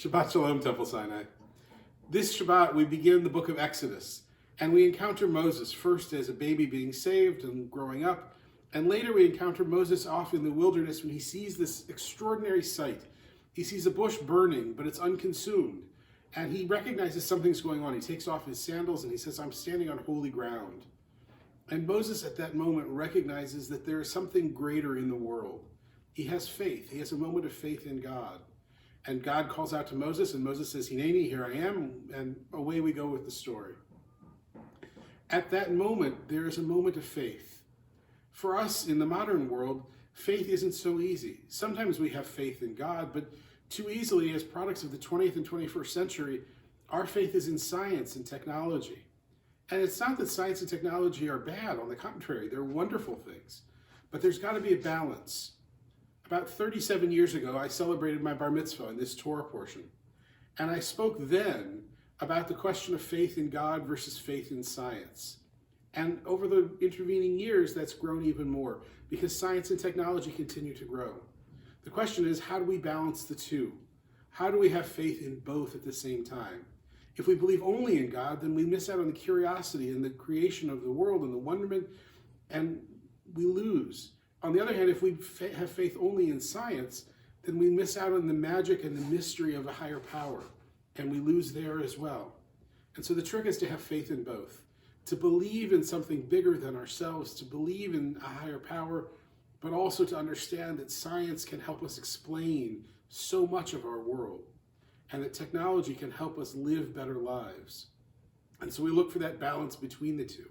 Shabbat Shalom, Temple Sinai. This Shabbat, we begin the book of Exodus, and we encounter Moses first as a baby being saved and growing up, and later we encounter Moses off in the wilderness when he sees this extraordinary sight. He sees a bush burning, but it's unconsumed, and he recognizes something's going on. He takes off his sandals and he says, "I'm standing on holy ground." And Moses at that moment recognizes that there is something greater in the world. He has faith. He has a moment of faith in God. And God calls out to Moses, and Moses says, "Hineni, here I am," and away we go with the story. At that moment, there is a moment of faith. For us in the modern world, faith isn't so easy. Sometimes we have faith in God, but too easily, as products of the 20th and 21st century, our faith is in science and technology. And it's not that science and technology are bad. On the contrary, they're wonderful things. But there's got to be a balance. About 37 years ago, I celebrated my bar mitzvah in this Torah portion. And I spoke then about the question of faith in God versus faith in science. And over the intervening years, that's grown even more because science and technology continue to grow. The question is, how do we balance the two? How do we have faith in both at the same time? If we believe only in God, then we miss out on the curiosity and the creation of the world and the wonderment, and we lose. On the other hand, if we have faith only in science, then we miss out on the magic and the mystery of a higher power, and we lose there as well. And so the trick is to have faith in both, to believe in something bigger than ourselves, to believe in a higher power, but also to understand that science can help us explain so much of our world, and that technology can help us live better lives. And so we look for that balance between the two.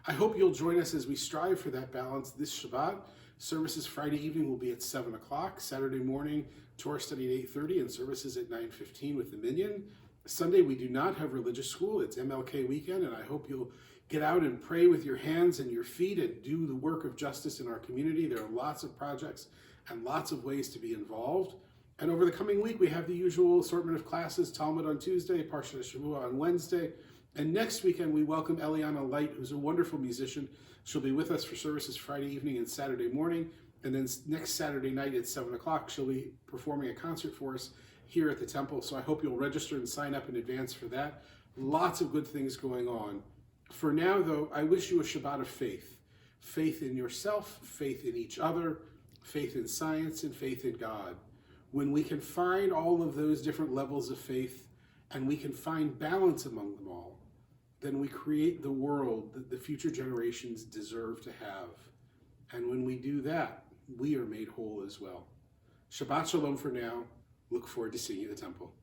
I hope you'll join us as we strive for that balance this Shabbat. Services Friday evening will be at 7 o'clock. Saturday morning, Torah study at 8:30, and services at 9:15 with the Minyan. Sunday, we do not have religious school. It's MLK weekend, and I hope you'll get out and pray with your hands and your feet and do the work of justice in our community. There are lots of projects and lots of ways to be involved. And over the coming week, we have the usual assortment of classes, Talmud on Tuesday, Parshat Shavua on Wednesday. And next weekend, we welcome Eliana Light, who's a wonderful musician. She'll be with us for services Friday evening and Saturday morning. And then next Saturday night at 7 o'clock, she'll be performing a concert for us here at the temple. So I hope you'll register and sign up in advance for that. Lots of good things going on. For now, though, I wish you a Shabbat of faith. Faith in yourself, faith in each other, faith in science, and faith in God. When we can find all of those different levels of faith and we can find balance among them all, then we create the world that the future generations deserve to have. And when we do that, we are made whole as well. Shabbat Shalom for now. Look forward to seeing you at the temple.